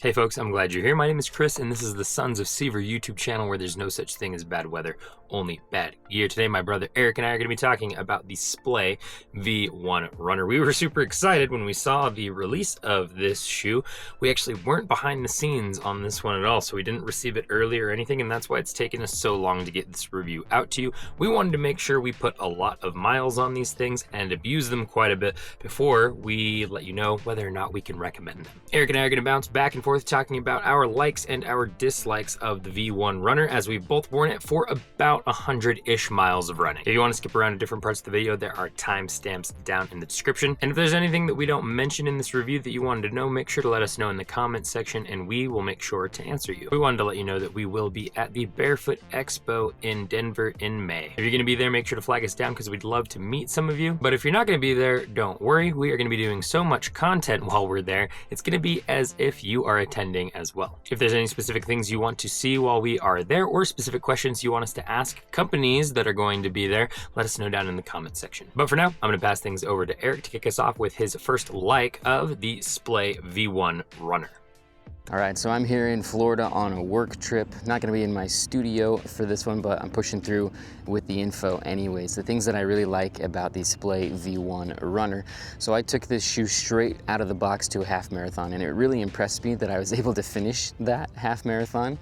Hey folks, I'm glad you're here. My name is Chris, and this is the Sons of Sever YouTube channel where there's no such thing as bad weather, only bad gear. Today, my brother Eric and I are going to be talking about the Splay V1 runner. We were super excited when we saw the release of this shoe. We actually weren't behind the scenes on this one at all, so we didn't receive it early or anything, and that's why it's taken us so long to get this review out to you. We wanted to make sure we put a lot of miles on these things and abuse them quite a bit before we let you know whether or not we can recommend them. Eric and I are going to bounce back and forth talking about our likes and our dislikes of the V1 runner, as we've both worn it for about 100-ish miles of running. If you want to skip around to different parts of the video, there are timestamps down in the description. And if there's anything that we don't mention in this review that you wanted to know, make sure to let us know in the comments section and we will make sure to answer you. We wanted to let you know that we will be at the Barefoot Expo in Denver in May. If you're going to be there, make sure to flag us down because we'd love to meet some of you. But if you're not going to be there, don't worry. We are going to be doing so much content while we're there. It's going to be as if you are attending as well. If there's any specific things you want to see while we are there or specific questions you want us to ask companies that are going to be there, let us know down in the comments section. But for now, I'm going to pass things over to Eric to kick us off with his first like of the Splay V1 runner. All right, so I'm here in Florida on a work trip. Not gonna be in my studio for this one, but I'm pushing through with the info anyways. The things that I really like about the Splay V1 runner. So I took this shoe straight out of the box to a half marathon, and it really impressed me that I was able to finish that half marathon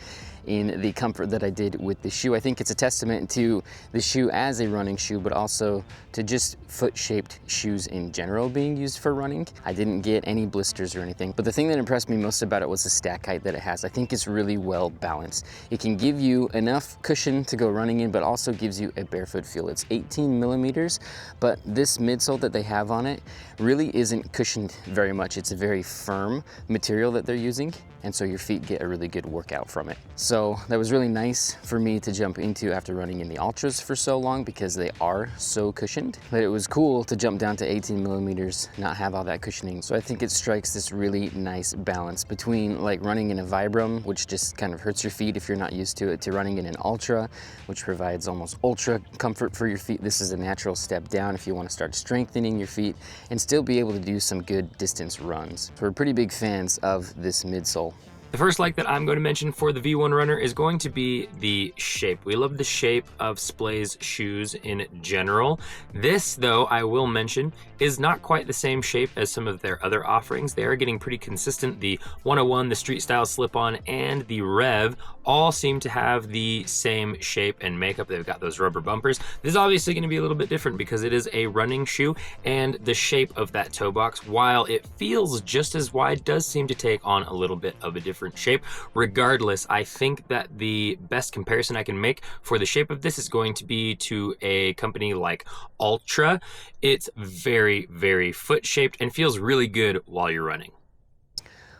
in the comfort that I did with the shoe. I think it's a testament to the shoe as a running shoe, but also to just foot-shaped shoes in general being used for running. I didn't get any blisters or anything, but the thing that impressed me most about it was the stack height that it has. I think it's really well balanced. It can give you enough cushion to go running in, but also gives you a barefoot feel. It's 18 millimeters, but this midsole that they have on it really isn't cushioned very much. It's a very firm material that they're using, and so your feet get a really good workout from it. So that was really nice for me to jump into after running in the Altras for so long because they are so cushioned. But it was cool to jump down to 18 millimeters, not have all that cushioning. So I think it strikes this really nice balance between like running in a Vibram, which just kind of hurts your feet if you're not used to it, to running in an Altra, which provides almost ultra comfort for your feet. This is a natural step down if you want to start strengthening your feet and still be able to do some good distance runs. So we're pretty big fans of this midsole. The first like that I'm going to mention for the V1 runner is going to be the shape. We love the shape of Splay's shoes in general. This, though, I will mention, is not quite the same shape as some of their other offerings. They are getting pretty consistent. The 101, the street style slip-on, and the Rev all seem to have the same shape and makeup. They've got those rubber bumpers. This is obviously going to be a little bit different because it is a running shoe, and the shape of that toe box, while it feels just as wide, does seem to take on a little bit of a different shape. Regardless, I think that the best comparison I can make for the shape of this is going to be to a company like Altra. It's very, very foot shaped and feels really good while you're running.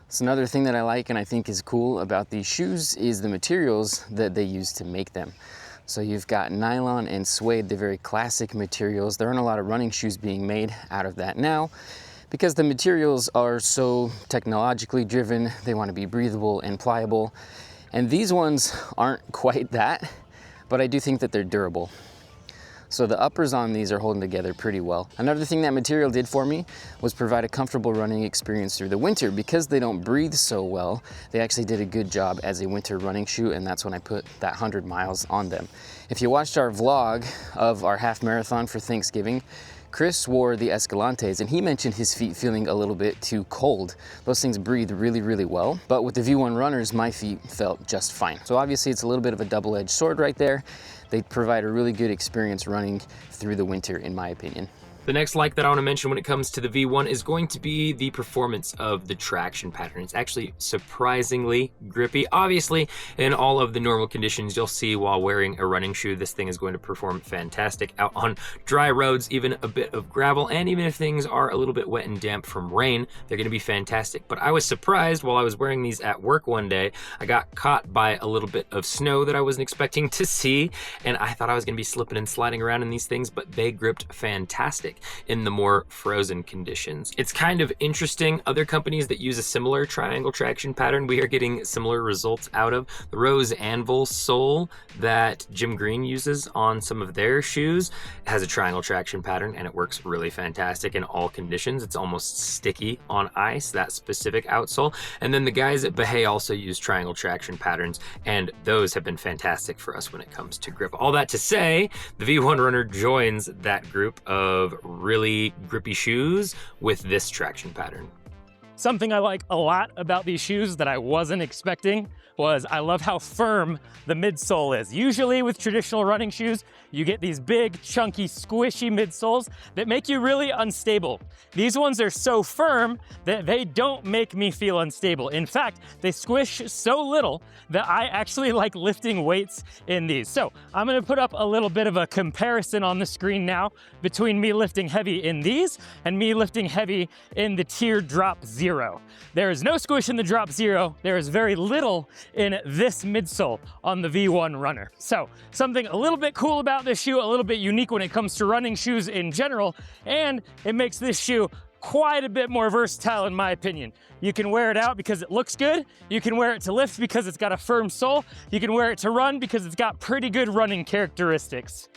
So another thing that I like and I think is cool about these shoes is the materials that they use to make them. So you've got nylon and suede, the very classic materials. There aren't a lot of running shoes being made out of that now, because the materials are so technologically driven. They want to be breathable and pliable. And these ones aren't quite that, but I do think that they're durable. So the uppers on these are holding together pretty well. Another thing that material did for me was provide a comfortable running experience through the winter. Because they don't breathe so well, they actually did a good job as a winter running shoe, and that's when I put that 100 miles on them. If you watched our vlog of our half marathon for Thanksgiving, Chris wore the Escalantes and he mentioned his feet feeling a little bit too cold. Those things breathe really, really well. But with the V1 runners, my feet felt just fine. So obviously it's a little bit of a double-edged sword right there. They provide a really good experience running through the winter, in my opinion. The next like that I want to mention when it comes to the V1 is going to be the performance of the traction pattern. It's actually surprisingly grippy. Obviously, in all of the normal conditions you'll see while wearing a running shoe, this thing is going to perform fantastic out on dry roads, even a bit of gravel, and even if things are a little bit wet and damp from rain, they're going to be fantastic. But I was surprised while I was wearing these at work one day. I got caught by a little bit of snow that I wasn't expecting to see, and I thought I was going to be slipping and sliding around in these things, but they gripped fantastic. fantastic in the more frozen conditions. It's kind of interesting. Other companies that use a similar triangle traction pattern, we are getting similar results out of. The Rose Anvil sole that Jim Green uses on some of their shoes has a triangle traction pattern, and it works really fantastic in all conditions. It's almost sticky on ice, that specific outsole. And then the guys at Bahé also use triangle traction patterns, and those have been fantastic for us when it comes to grip. All that to say, the V1 Runner joins that group of really grippy shoes with this traction pattern. Something I like a lot about these shoes that I wasn't expecting was I love how firm the midsole is. Usually with traditional running shoes, you get these big, chunky, squishy midsoles that make you really unstable. These ones are so firm that they don't make me feel unstable. In fact, they squish so little that I actually like lifting weights in these. So I'm gonna put up a little bit of a comparison on the screen now between me lifting heavy in these and me lifting heavy in the Teardrop Zero. There is no squish in the Drop Zero. There is very little in this midsole on the V1 Runner. So something a little bit cool about this shoe, a little bit unique when it comes to running shoes in general, and it makes this shoe quite a bit more versatile in my opinion. You can wear it out because it looks good. You can wear it to lift because it's got a firm sole. You can wear it to run because it's got pretty good running characteristics.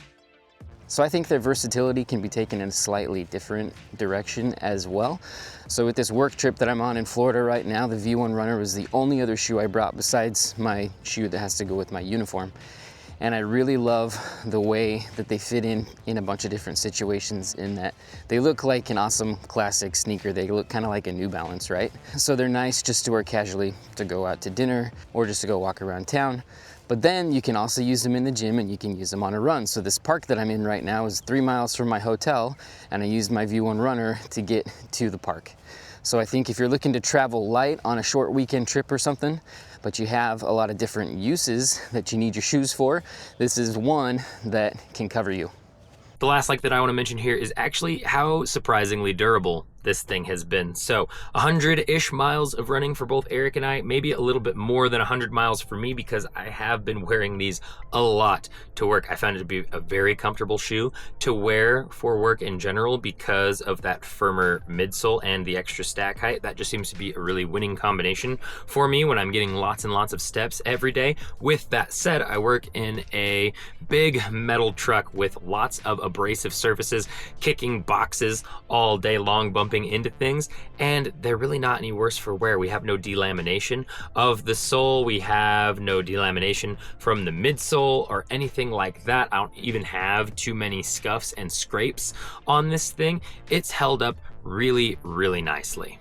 So I think their versatility can be taken in a slightly different direction as well. So with this work trip that I'm on in Florida right now, the V1 Runner was the only other shoe I brought besides my shoe that has to go with my uniform. And I really love the way that they fit in a bunch of different situations, in that they look like an awesome classic sneaker. They look kind of like a New Balance, right? So they're nice just to wear casually to go out to dinner or just to go walk around town. But then you can also use them in the gym, and you can use them on a run. So this park that I'm in right now is 3 miles from my hotel, and I used my V1 Runner to get to the park. So I think if you're looking to travel light on a short weekend trip or something, but you have a lot of different uses that you need your shoes for, this is one that can cover you. The last like that I want to mention here is actually how surprisingly durable this thing has been. So 100-ish miles of running for both Eric and I, maybe a little bit more than 100 miles for me, because I have been wearing these a lot to work. I found it to be a very comfortable shoe to wear for work in general because of that firmer midsole and the extra stack height. That just seems to be a really winning combination for me when I'm getting lots and lots of steps every day. With that said, I work in a big metal truck with lots of abrasive surfaces, kicking boxes all day long, bumping into things, and they're really not any worse for wear. We have no delamination of the sole. We have no delamination from the midsole or anything like that. I don't even have too many scuffs and scrapes on this thing. It's held up really, really nicely.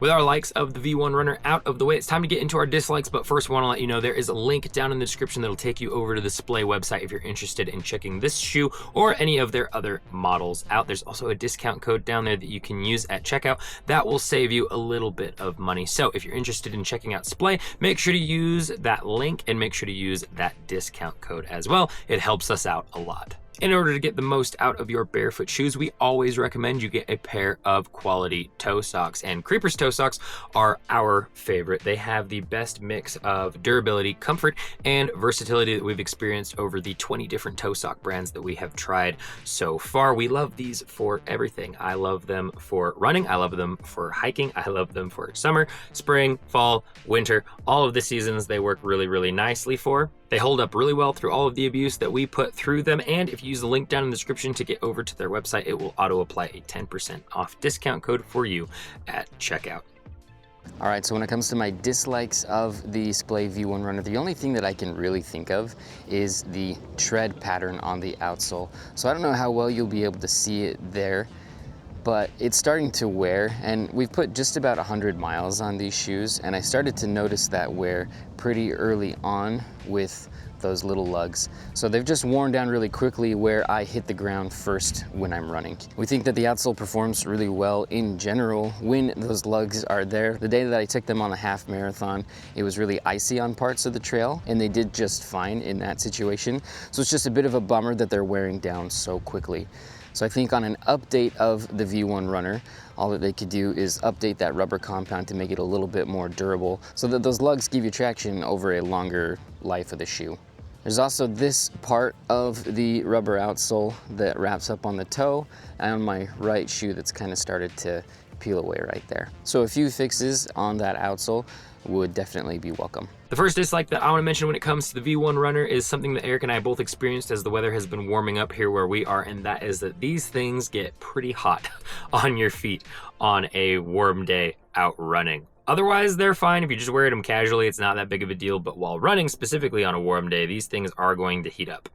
With our likes of the V1 Runner out of the way, it's time to get into our dislikes, but first I want to let you know there is a link down in the description that'll take you over to the Splay website if you're interested in checking this shoe or any of their other models out. There's also a discount code down there that you can use at checkout that will save you a little bit of money. So if you're interested in checking out Splay, make sure to use that link and make sure to use that discount code as well. It helps us out a lot. In order to get the most out of your barefoot shoes, we always recommend you get a pair of quality toe socks, and Creeper's toe socks are our favorite. They have the best mix of durability, comfort, and versatility that we've experienced over the 20 different toe sock brands that we have tried so far. We love these for everything. I love them for running. I love them for hiking. I love them for summer, spring, fall, winter. All of the seasons they work really, really nicely for. They hold up really well through all of the abuse that we put through them, and if you use the link down in the description to get over to their website, it will auto-apply a 10% off discount code for you at checkout. All right, so when it comes to my dislikes of the Splay V1 Runner, the only thing that I can really think of is the tread pattern on the outsole. So I don't know how well you'll be able to see it there, but it's starting to wear, and we've put just about 100 miles on these shoes, and I started to notice that wear pretty early on with those little lugs. So they've just worn down really quickly where I hit the ground first when I'm running. We think that the outsole performs really well in general when those lugs are there. The day that I took them on the half marathon, it was really icy on parts of the trail, and they did just fine in that situation. So it's just a bit of a bummer that they're wearing down so quickly. So I think on an update of the V1 Runner, all that they could do is update that rubber compound to make it a little bit more durable so that those lugs give you traction over a longer life of the shoe. There's also this part of the rubber outsole that wraps up on the toe and on my right shoe that's kind of started to peel away right there. So a few fixes on that outsole would definitely be welcome. The first dislike that I want to mention when it comes to the V1 runner is something that Eric and I both experienced as the weather has been warming up here where we are, and that is that these things get pretty hot on your feet on a warm day out running. Otherwise, they're fine. If you're just wearing them casually, it's not that big of a deal, but while running specifically on a warm day, these things are going to heat up.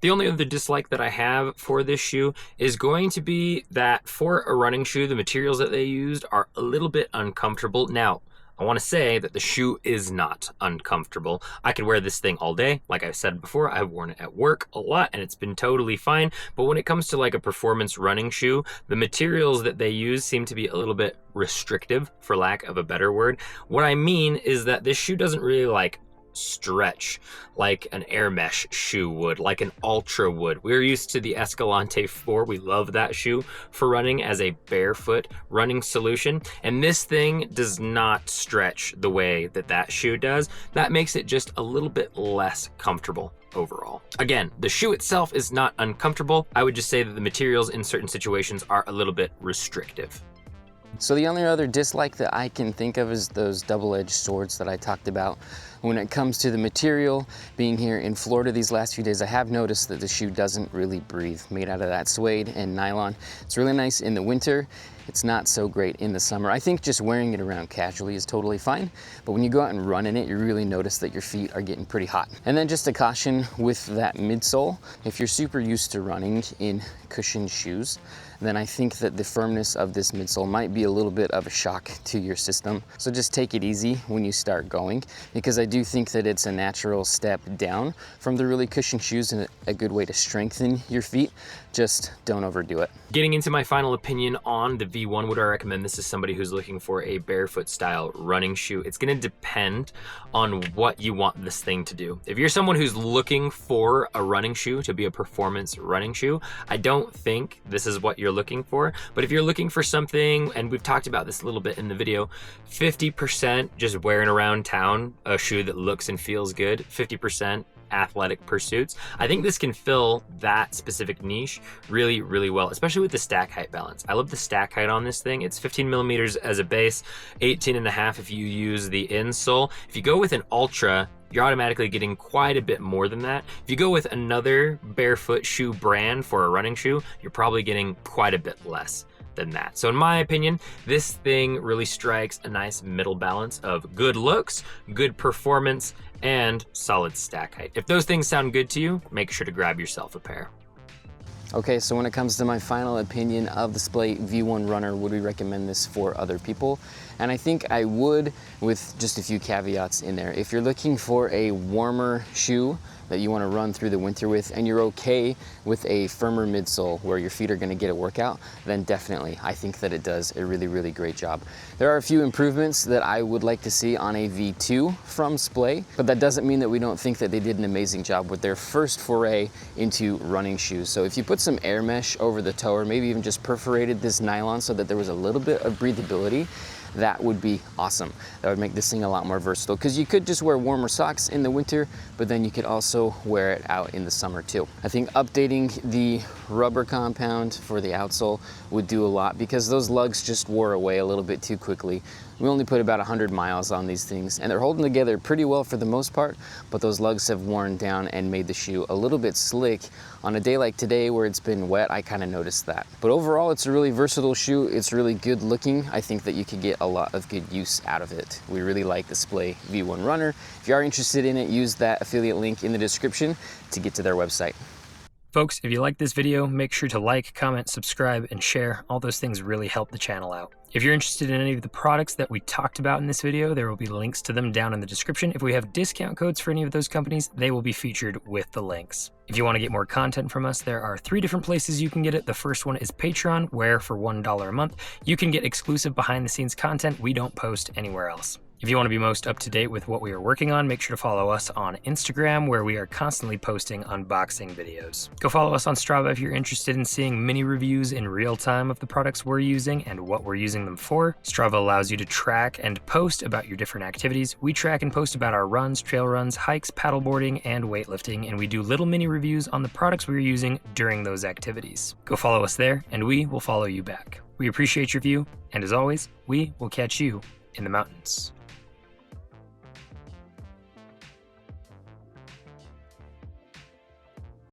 The only other dislike that I have for this shoe is going to be that for a running shoe, the materials that they used are a little bit uncomfortable. Now, I want to say that the shoe is not uncomfortable. I could wear this thing all day. Like I said before, I've worn it at work a lot and it's been totally fine. But when it comes to like a performance running shoe, the materials that they use seem to be a little bit restrictive, for lack of a better word. What I mean is that this shoe doesn't really like stretch like an air mesh shoe would, like an Altra would. We're used to the Escalante 4. We love that shoe for running as a barefoot running solution. And this thing does not stretch the way that that shoe does. That makes it just a little bit less comfortable overall. Again, the shoe itself is not uncomfortable. I would just say that the materials in certain situations are a little bit restrictive. So the only other dislike that I can think of is those double-edged swords that I talked about. When it comes to the material, being here in Florida these last few days, I have noticed that the shoe doesn't really breathe, made out of that suede and nylon. It's really nice in the winter. It's not so great in the summer. I think just wearing it around casually is totally fine, but when you go out and run in it, you really notice that your feet are getting pretty hot. And then just a caution with that midsole, if you're super used to running in cushioned shoes, then I think that the firmness of this midsole might be a little bit of a shock to your system. So just take it easy when you start going, because I do think that it's a natural step down from the really cushioned shoes and a good way to strengthen your feet. Just don't overdo it. Getting into my final opinion on the V1, would I recommend this is somebody who's looking for a barefoot style running shoe? It's gonna depend on what you want this thing to do. If you're someone who's looking for a running shoe to be a performance running shoe, I don't think this is what you're looking for. But if you're looking for something, and we've talked about this a little bit in the video, 50% just wearing around town a shoe that looks and feels good, 50% athletic pursuits, I think this can fill that specific niche really, really well, especially with the stack height balance. I love the stack height on this thing. It's 15 millimeters as a base, 18.5 if you use the insole. If you go with an Ultra, you're automatically getting quite a bit more than that. If you go with another barefoot shoe brand for a running shoe, you're probably getting quite a bit less than that. So in my opinion, this thing really strikes a nice middle balance of good looks, good performance, and solid stack height. If those things sound good to you, make sure to grab yourself a pair. Okay, so when it comes to my final opinion of the Splay V1 runner, would we recommend this for other people? And I think I would, with just a few caveats in there. If you're looking for a warmer shoe that you want to run through the winter with, and you're okay with a firmer midsole where your feet are going to get a workout, then definitely, I think that it does a really, really great job. There are a few improvements that I would like to see on a V2 from Splay, but that doesn't mean that we don't think that they did an amazing job with their first foray into running shoes. So if you put some air mesh over the toe, or maybe even just perforated this nylon so that there was a little bit of breathability, that would be awesome. That would make this thing a lot more versatile, because you could just wear warmer socks in the winter, but then you could also wear it out in the summer too. I think updating the rubber compound for the outsole would do a lot, because those lugs just wore away a little bit too quickly. We only put about 100 miles on these things, and they're holding together pretty well for the most part, but those lugs have worn down and made the shoe a little bit slick. On a day like today where it's been wet, I kind of noticed that. But overall, it's a really versatile shoe. It's really good looking. I think that you could get a lot of good use out of it. We really like the Splay V1 runner. If you are interested in it, use that affiliate link in the description to get to their website. Folks, if you like this video, make sure to like, comment, subscribe, and share. All those things really help the channel out. If you're interested in any of the products that we talked about in this video, there will be links to them down in the description. If we have discount codes for any of those companies, they will be featured with the links. If you want to get more content from us, there are 3 different places you can get it. The first one is Patreon, where for $1 a month, you can get exclusive behind-the-scenes content we don't post anywhere else. If you want to be most up to date with what we are working on, make sure to follow us on Instagram, where we are constantly posting unboxing videos. Go follow us on Strava if you're interested in seeing mini reviews in real time of the products we're using and what we're using them for. Strava allows you to track and post about your different activities. We track and post about our runs, trail runs, hikes, paddleboarding, and weightlifting, and we do little mini reviews on the products we're using during those activities. Go follow us there, and we will follow you back. We appreciate your view, and as always, we will catch you in the mountains.